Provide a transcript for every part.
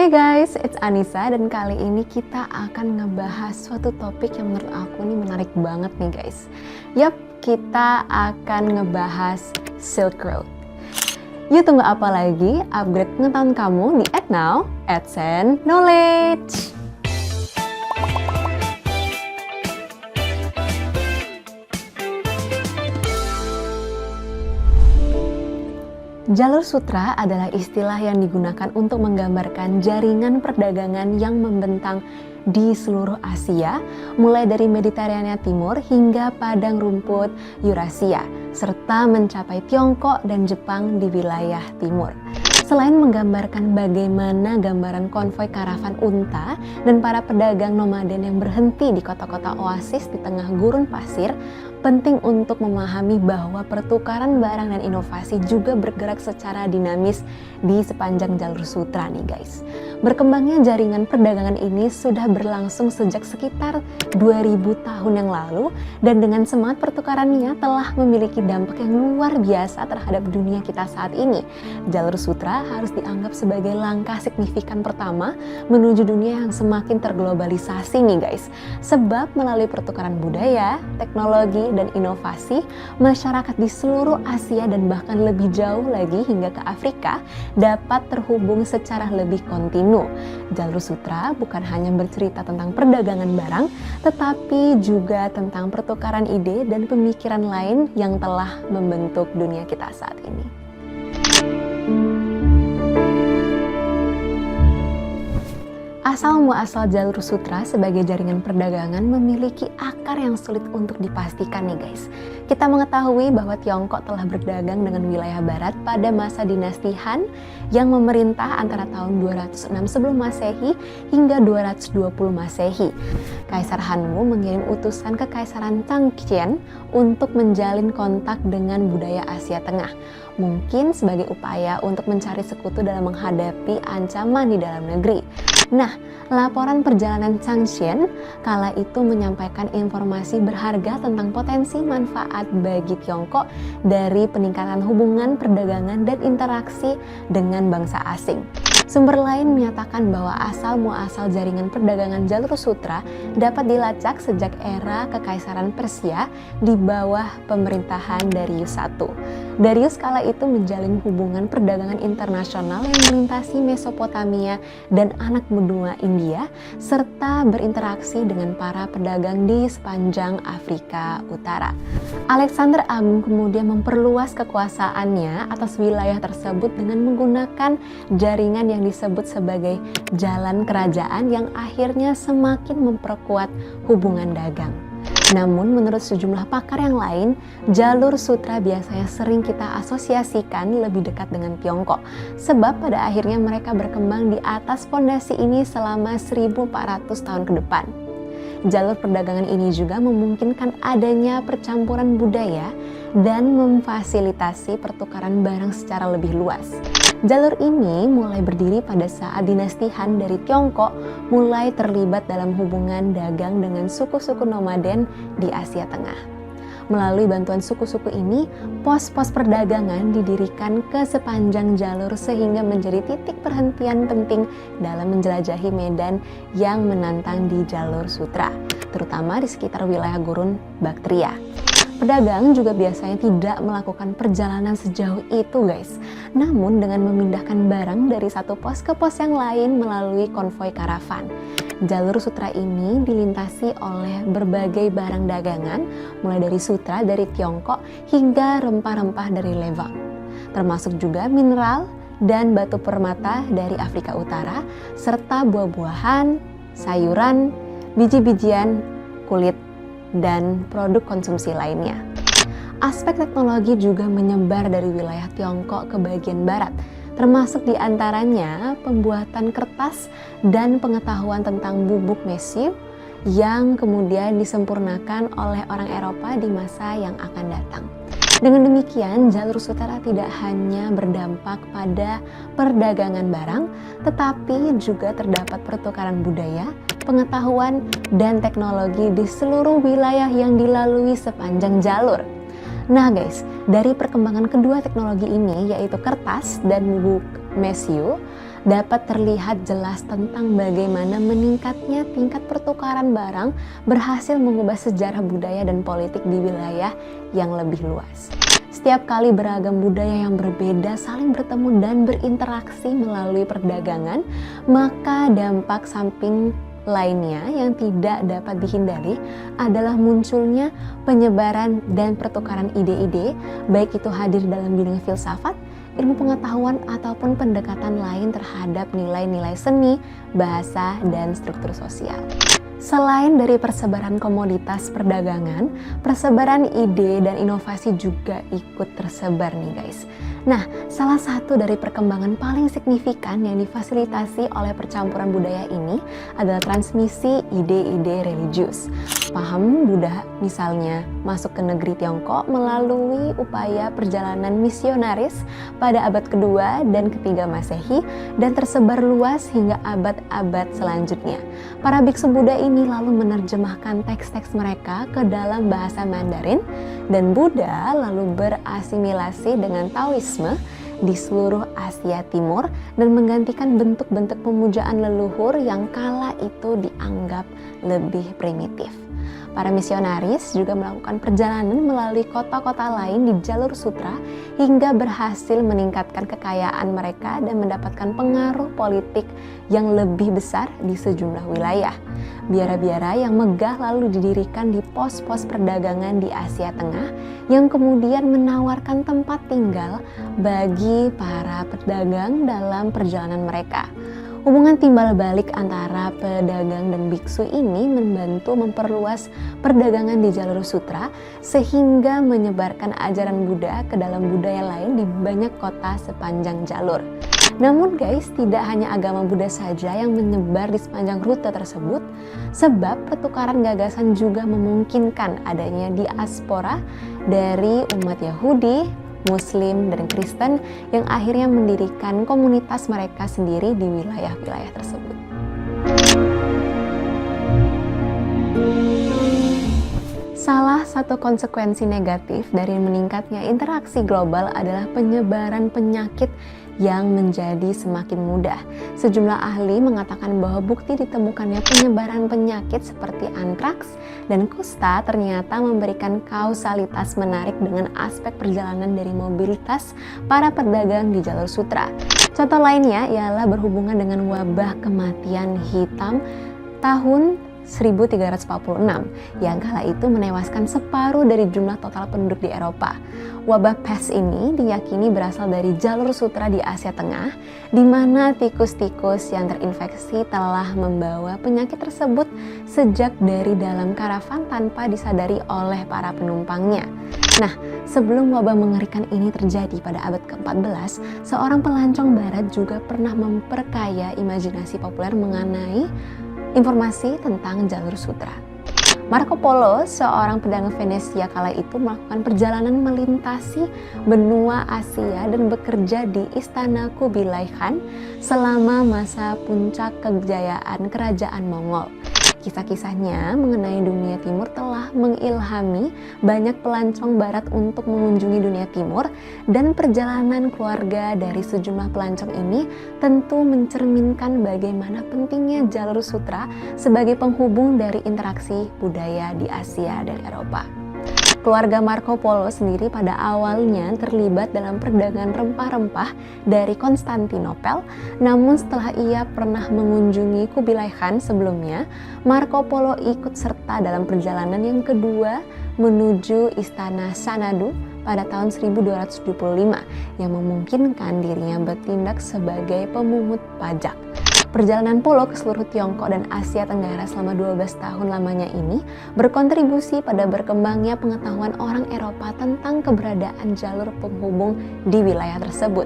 Hey guys, it's Anissa dan kali ini kita akan ngebahas suatu topik yang menurut aku nih menarik banget nih guys. Yap, kita akan ngebahas Silk Road. Yuk tunggu apa lagi? Upgrade pengetahuan kamu di @now @sen knowledge. Jalur sutra adalah istilah yang digunakan untuk menggambarkan jaringan perdagangan yang membentang di seluruh Asia, mulai dari Mediterania Timur hingga padang rumput Eurasia, serta mencapai Tiongkok dan Jepang di wilayah timur. Selain menggambarkan bagaimana gambaran konvoi karavan unta dan para pedagang nomaden yang berhenti di kota-kota oasis di tengah gurun pasir, penting untuk memahami bahwa pertukaran barang dan inovasi juga bergerak secara dinamis di sepanjang jalur sutra nih guys. Berkembangnya jaringan perdagangan ini sudah berlangsung sejak sekitar 2000 tahun yang lalu, dan dengan semangat pertukarannya telah memiliki dampak yang luar biasa terhadap dunia kita saat ini. Jalur sutra harus dianggap sebagai langkah signifikan pertama menuju dunia yang semakin terglobalisasi nih guys. Sebab melalui pertukaran budaya, teknologi, dan inovasi, masyarakat di seluruh Asia dan bahkan lebih jauh lagi hingga ke Afrika dapat terhubung secara lebih kontinu. Jalur sutra bukan hanya bercerita tentang perdagangan barang, tetapi juga tentang pertukaran ide dan pemikiran lain yang telah membentuk dunia kita saat ini. Asal-muasal jalur sutra sebagai jaringan perdagangan memiliki akar yang sulit untuk dipastikan nih guys. Kita mengetahui bahwa Tiongkok telah berdagang dengan wilayah barat pada masa dinasti Han yang memerintah antara tahun 206 sebelum Masehi hingga 220 Masehi. Kaisar Hanwu mengirim utusan ke Kaisaran Changqian untuk menjalin kontak dengan budaya Asia Tengah. Mungkin sebagai upaya untuk mencari sekutu dalam menghadapi ancaman di dalam negeri. Nah, laporan perjalanan Changqian kala itu menyampaikan informasi berharga tentang potensi manfaat bagi Tiongkok dari peningkatan hubungan perdagangan dan interaksi dengan bangsa asing. Sumber lain menyatakan bahwa asal-muasal jaringan perdagangan jalur sutra dapat dilacak sejak era Kekaisaran Persia di bawah pemerintahan Darius I. Darius kala itu menjalin hubungan perdagangan internasional yang melintasi Mesopotamia dan anak benua India, serta berinteraksi dengan para pedagang di sepanjang Afrika Utara. Alexander Agung kemudian memperluas kekuasaannya atas wilayah tersebut dengan menggunakan jaringan yang disebut sebagai jalan kerajaan yang akhirnya semakin memperkuat hubungan dagang. Namun menurut sejumlah pakar yang lain, jalur sutra biasanya sering kita asosiasikan lebih dekat dengan Tiongkok, sebab pada akhirnya mereka berkembang di atas fondasi ini selama 1400 tahun ke depan. Jalur perdagangan ini juga memungkinkan adanya percampuran budaya dan memfasilitasi pertukaran barang secara lebih luas. Jalur ini mulai berdiri pada saat dinasti Han dari Tiongkok mulai terlibat dalam hubungan dagang dengan suku-suku nomaden di Asia Tengah. Melalui bantuan suku-suku ini, pos-pos perdagangan didirikan ke sepanjang jalur sehingga menjadi titik perhentian penting dalam menjelajahi medan yang menantang di jalur sutra, terutama di sekitar wilayah gurun Baktria. Pedagang juga biasanya tidak melakukan perjalanan sejauh itu guys, namun dengan memindahkan barang dari satu pos ke pos yang lain melalui konvoi karavan. Jalur sutra ini dilintasi oleh berbagai barang dagangan, mulai dari sutra dari Tiongkok hingga rempah-rempah dari Levant, termasuk juga mineral dan batu permata dari Afrika Utara, serta buah-buahan, sayuran, biji-bijian, kulit, dan produk konsumsi lainnya. Aspek teknologi juga menyebar dari wilayah Tiongkok ke bagian barat, termasuk diantaranya pembuatan kertas dan pengetahuan tentang bubuk mesiu yang kemudian disempurnakan oleh orang Eropa di masa yang akan datang. Dengan demikian, jalur sutra tidak hanya berdampak pada perdagangan barang, tetapi juga terdapat pertukaran budaya, pengetahuan, dan teknologi di seluruh wilayah yang dilalui sepanjang jalur. Nah guys, dari perkembangan kedua teknologi ini yaitu kertas dan bubuk mesiu, dapat terlihat jelas tentang bagaimana meningkatnya tingkat pertukaran barang berhasil mengubah sejarah budaya dan politik di wilayah yang lebih luas. Setiap kali beragam budaya yang berbeda saling bertemu dan berinteraksi melalui perdagangan, maka dampak samping lainnya yang tidak dapat dihindari adalah munculnya penyebaran dan pertukaran ide-ide, baik itu hadir dalam bidang filsafat, ilmu pengetahuan, ataupun pendekatan lain terhadap nilai-nilai seni, bahasa, dan struktur sosial. Selain dari persebaran komoditas perdagangan, persebaran ide dan inovasi juga ikut tersebar nih guys. Nah, salah satu dari perkembangan paling signifikan yang difasilitasi oleh percampuran budaya ini adalah transmisi ide-ide religius. Paham Buddha misalnya masuk ke negeri Tiongkok melalui upaya perjalanan misionaris pada abad kedua dan ketiga Masehi dan tersebar luas hingga abad-abad selanjutnya. Para biksu Buddha ini lalu menerjemahkan teks-teks mereka ke dalam bahasa Mandarin dan Buddha lalu berasimilasi dengan Taoisme di seluruh Asia Timur dan menggantikan bentuk-bentuk pemujaan leluhur yang kala itu dianggap lebih primitif. Para misionaris juga melakukan perjalanan melalui kota-kota lain di jalur sutra hingga berhasil meningkatkan kekayaan mereka dan mendapatkan pengaruh politik yang lebih besar di sejumlah wilayah. Biara-biara yang megah lalu didirikan di pos-pos perdagangan di Asia Tengah yang kemudian menawarkan tempat tinggal bagi para pedagang dalam perjalanan mereka. Hubungan timbal balik antara pedagang dan biksu ini membantu memperluas perdagangan di jalur sutra sehingga menyebarkan ajaran Buddha ke dalam budaya lain di banyak kota sepanjang jalur. Namun guys, tidak hanya agama Buddha saja yang menyebar di sepanjang rute tersebut, sebab pertukaran gagasan juga memungkinkan adanya diaspora dari umat Yahudi, Muslim, dan Kristen yang akhirnya mendirikan komunitas mereka sendiri di wilayah-wilayah tersebut. Salah satu konsekuensi negatif dari meningkatnya interaksi global adalah penyebaran penyakit yang menjadi semakin mudah. Sejumlah ahli mengatakan bahwa bukti ditemukannya penyebaran penyakit seperti antraks dan kusta ternyata memberikan kausalitas menarik dengan aspek perjalanan dari mobilitas para pedagang di jalur sutra. Contoh lainnya ialah berhubungan dengan wabah kematian hitam tahun 1346 yang kala itu menewaskan separuh dari jumlah total penduduk di Eropa. Wabah pes ini diyakini berasal dari jalur sutra di Asia Tengah, di mana tikus-tikus yang terinfeksi telah membawa penyakit tersebut sejak dari dalam karavan tanpa disadari oleh para penumpangnya. Nah, sebelum wabah mengerikan ini terjadi pada abad ke-14, seorang pelancong barat juga pernah memperkaya imajinasi populer mengenai informasi tentang jalur sutra. Marco Polo, seorang pedagang Venesia kala itu, melakukan perjalanan melintasi benua Asia dan bekerja di Istana Kubilai Khan selama masa puncak kejayaan kerajaan Mongol. Kisah-kisahnya mengenai dunia timur telah mengilhami banyak pelancong barat untuk mengunjungi dunia timur, dan perjalanan keluarga dari sejumlah pelancong ini tentu mencerminkan bagaimana pentingnya jalur sutra sebagai penghubung dari interaksi budaya di Asia dan Eropa. Keluarga Marco Polo sendiri pada awalnya terlibat dalam perdagangan rempah-rempah dari Konstantinopel, namun setelah ia pernah mengunjungi Kubilai Khan sebelumnya, Marco Polo ikut serta dalam perjalanan yang kedua menuju Istana Xanadu pada tahun 1275 yang memungkinkan dirinya bertindak sebagai pemungut pajak. Perjalanan Polo ke seluruh Tiongkok dan Asia Tenggara selama 12 tahun lamanya ini berkontribusi pada berkembangnya pengetahuan orang Eropa tentang keberadaan jalur penghubung di wilayah tersebut.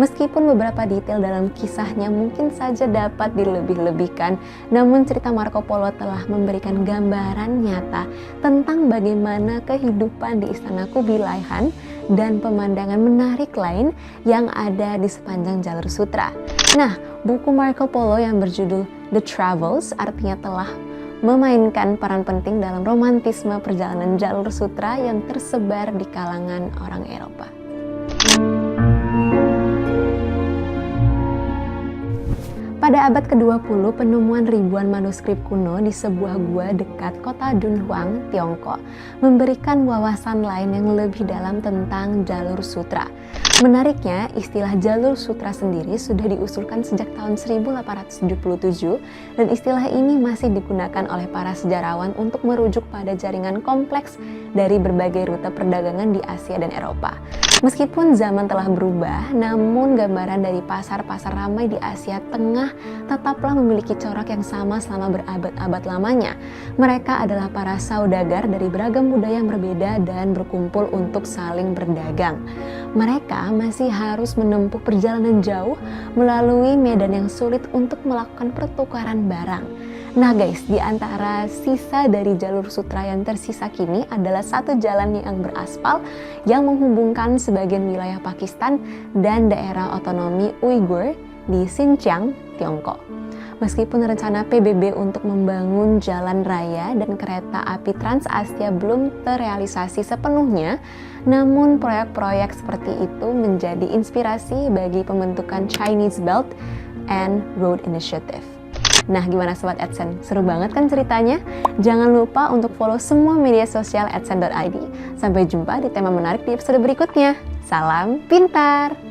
Meskipun beberapa detail dalam kisahnya mungkin saja dapat dilebih-lebihkan, namun cerita Marco Polo telah memberikan gambaran nyata tentang bagaimana kehidupan di Istana Kubilai Khan dan pemandangan menarik lain yang ada di sepanjang jalur sutra. Nah, buku Marco Polo yang berjudul The Travels artinya telah memainkan peran penting dalam romantisme perjalanan jalur sutra yang tersebar di kalangan orang Eropa. Pada abad ke-20, penemuan ribuan manuskrip kuno di sebuah gua dekat kota Dunhuang, Tiongkok, memberikan wawasan lain yang lebih dalam tentang jalur sutra. Menariknya, istilah jalur sutra sendiri sudah diusulkan sejak tahun 1877 dan istilah ini masih digunakan oleh para sejarawan untuk merujuk pada jaringan kompleks dari berbagai rute perdagangan di Asia dan Eropa. Meskipun zaman telah berubah, namun gambaran dari pasar-pasar ramai di Asia Tengah tetaplah memiliki corak yang sama selama berabad-abad lamanya. Mereka adalah para saudagar dari beragam budaya yang berbeda dan berkumpul untuk saling berdagang. Mereka masih harus menempuh perjalanan jauh melalui medan yang sulit untuk melakukan pertukaran barang. Nah guys, di antara sisa dari jalur sutra yang tersisa kini adalah satu jalan yang beraspal yang menghubungkan sebagian wilayah Pakistan dan daerah otonomi Uighur di Xinjiang, Tiongkok. Meskipun rencana PBB untuk membangun jalan raya dan kereta api Trans-Asia belum terrealisasi sepenuhnya, namun proyek-proyek seperti itu menjadi inspirasi bagi pembentukan Chinese Belt and Road Initiative. Nah, gimana Sobat AdSense? Seru banget kan ceritanya? Jangan lupa untuk follow semua media sosial adsense.id. Sampai jumpa di tema menarik di episode berikutnya. Salam pintar!